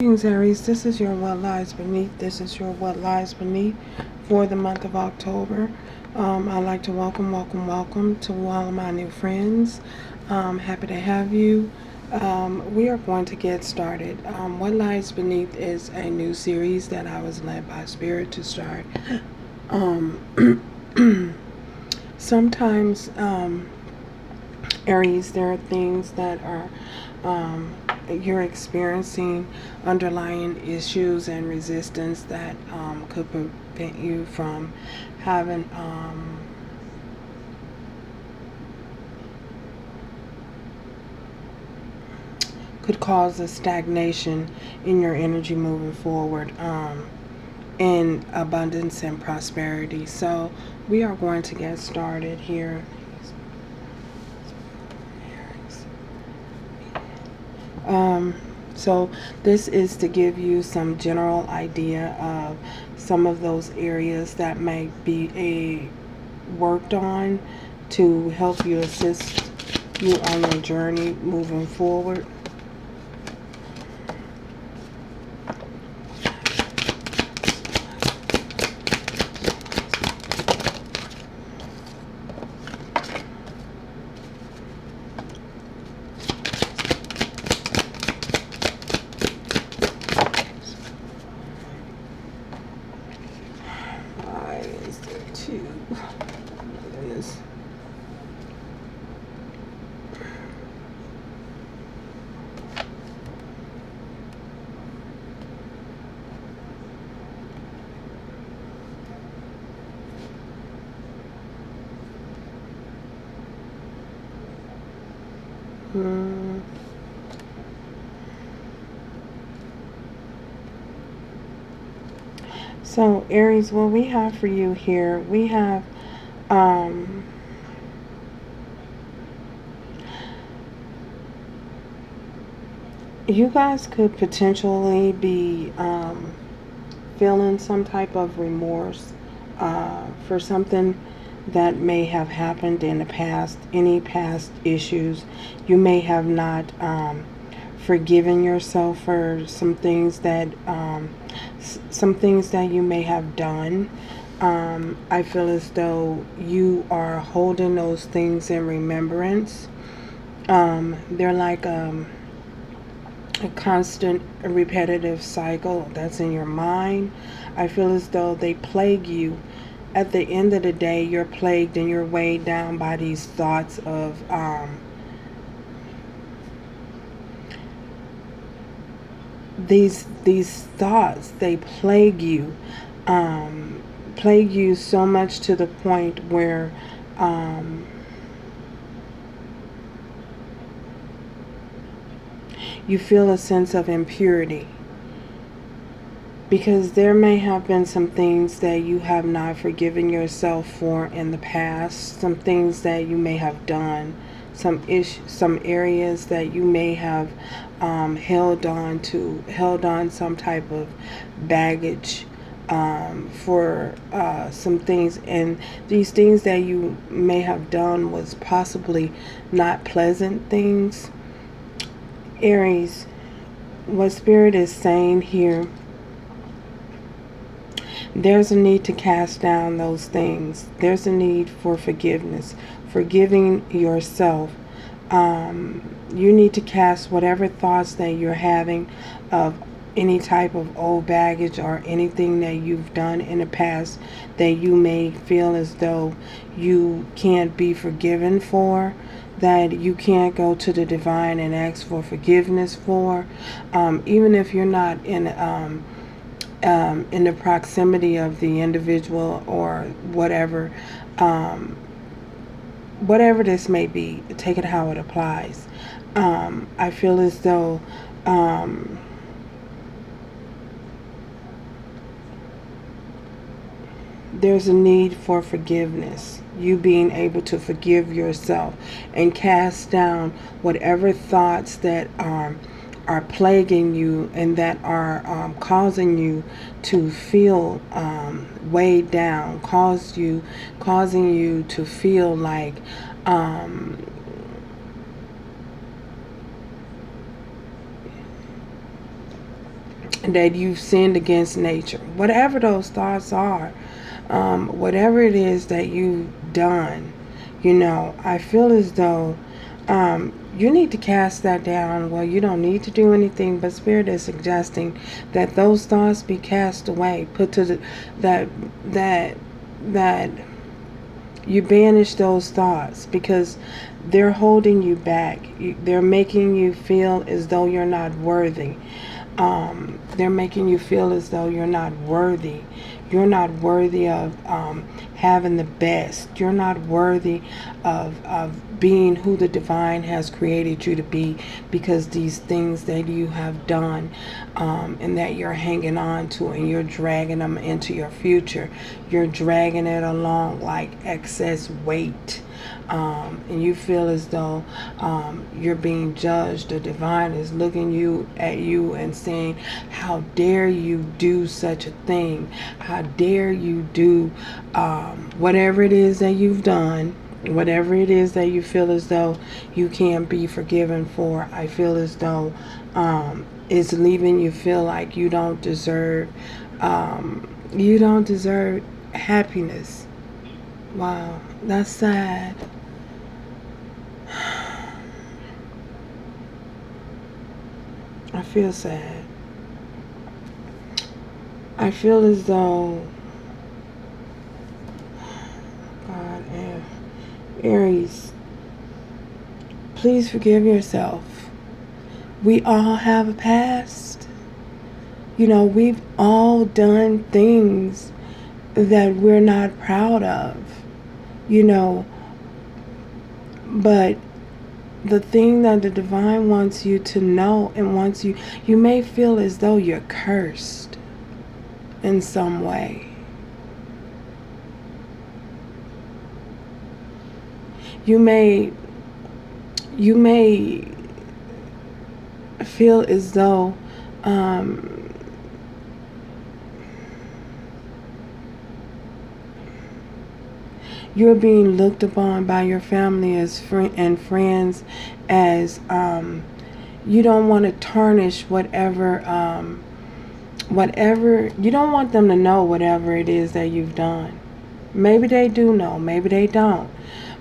Greetings, Aries. This is your What Lies Beneath. This is your What Lies Beneath for the month of October. I'd like to welcome to all of my new friends. Happy to have you. We are going to get started. What Lies Beneath is a new series that I was led by Spirit to start. Sometimes, Aries, there are things that are you're experiencing underlying issues and resistance that could prevent you from having could cause a stagnation in your energy moving forward in abundance and prosperity. So we are going to get started here. So this is to give you some general idea of some of those areas that may be worked on to help you assist you on your journey moving forward. So Aries, what we have for you here, we have you guys could potentially be feeling some type of remorse for something that may have happened in the past, any past issues. You may have not forgiven yourself for some things that you may have done. I feel as though you are holding those things in remembrance. They're like a constant repetitive cycle that's in your mind. I feel as though they plague you. At the end of the day, you're plagued and you're weighed down by these thoughts of these thoughts. They plague you so much to the point where you feel a sense of impurity, because there may have been some things that you have not forgiven yourself for in the past, some things that you may have done, some areas that you may have held on some type of baggage for some things, and these things that you may have done was possibly not pleasant things. Aries, what Spirit is saying here, there's a need to cast down those things. There's a need for forgiveness, forgiving yourself. You need to cast whatever thoughts that you're having of any type of old baggage or anything that you've done in the past that you may feel as though you can't be forgiven for, that you can't go to the divine and ask for forgiveness for, even if you're not in the proximity of the individual or whatever, whatever this may be, take it how it applies. I feel as though there's a need for forgiveness. You being able to forgive yourself and cast down whatever thoughts that are plaguing you and that are causing you to feel weighed down, causing you to feel like that you've sinned against nature. Whatever those thoughts are, whatever it is that you've done, I feel as though you need to cast that down. Well, you don't need to do anything, but Spirit is suggesting that those thoughts be cast away, put to that you banish those thoughts, because they're holding you back. They're making you feel as though you're not worthy. They're making you feel as though you're not worthy. You're not worthy of having the best. You're not worthy of being who the divine has created you to be, because these things that you have done and that you're hanging on to, and you're dragging them into your future. You're dragging it along like excess weight. And you feel as though you're being judged. The divine is looking at you and saying, how dare you do such a thing? How dare you do whatever it is that you've done, whatever it is that you feel as though you can't be forgiven for. I feel as though it's leaving you feel like you don't deserve happiness. Wow, that's sad. I feel sad. I feel as though, God, Aries, please forgive yourself. We all have a past. We've all done things that we're not proud of, but the thing that the divine wants you to know, and you may feel as though you're cursed in some way. You may feel as though you're being looked upon by your family and friends as you don't want to tarnish whatever you don't want them to know whatever it is that you've done. Maybe they do know, maybe they don't,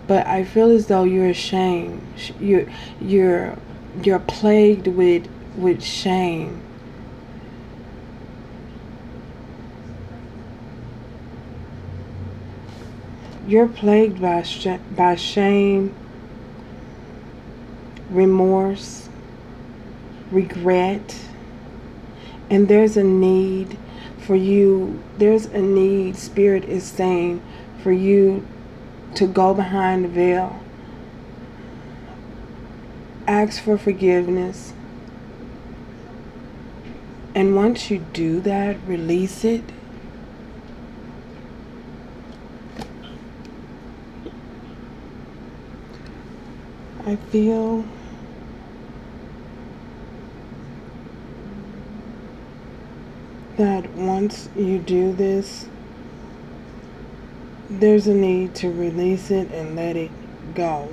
but I feel as though you're ashamed. You're plagued with shame. You're plagued by shame, remorse, regret, and there's a need for you. There's a need, Spirit is saying, for you to go behind the veil. Ask for forgiveness. And once you do that, release it. I feel that once you do this, there's a need to release it and let it go.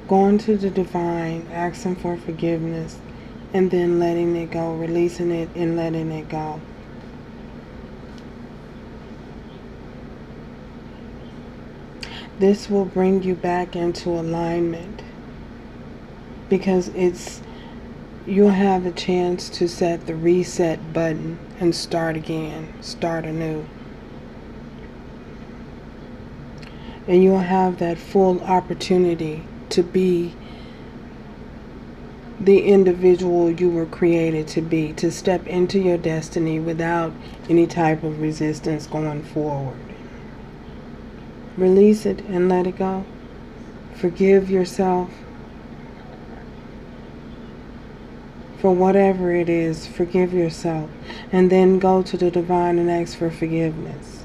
Going to the divine, asking for forgiveness, and then letting it go, releasing it and letting it go. This will bring you back into alignment, because you'll have a chance to set the reset button and start again, start anew. And you'll have that full opportunity to be the individual you were created to be, to step into your destiny without any type of resistance going forward. Release it and let it go. Forgive yourself for whatever it is. Forgive yourself, and then go to the divine and ask for forgiveness.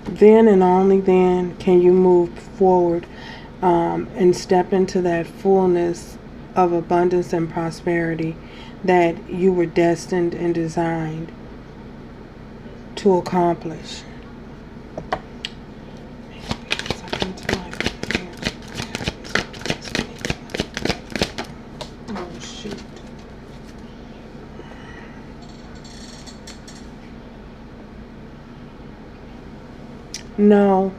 Then and only then can you move forward and step into that fullness of abundance and prosperity that you were destined and designed to accomplish. Oh, shoot. Know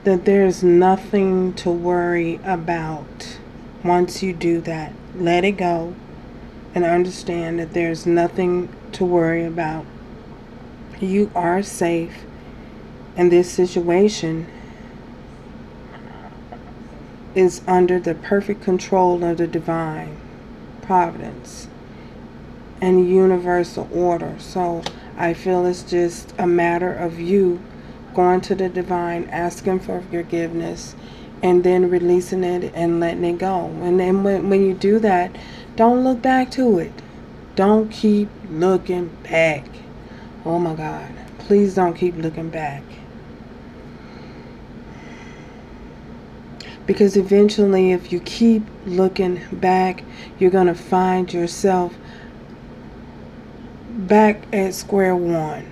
that there's nothing to worry about once you do that. Let it go and understand that there's nothing to worry about. You are safe, and this situation is under the perfect control of the divine providence and universal order. So I feel it's just a matter of you going to the divine, asking for forgiveness, and then releasing it and letting it go. And then when you do that, don't look back to it. Don't keep looking back. Oh my God. Please don't keep looking back. Because eventually, if you keep looking back, you're going to find yourself back at square one.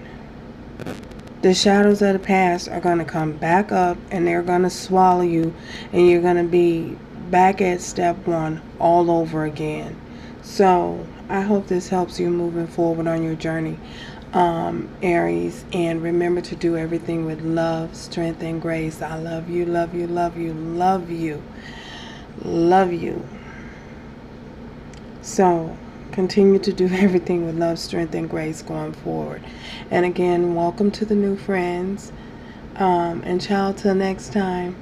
The shadows of the past are going to come back up, and they're going to swallow you, and you're going to be back at step one all over again. So I hope this helps you moving forward on your journey, Aries. And remember to do everything with love, strength, and grace. I love you, love you, love you, love you, love you. So continue to do everything with love, strength, and grace going forward. And again, welcome to the new friends. And ciao till next time.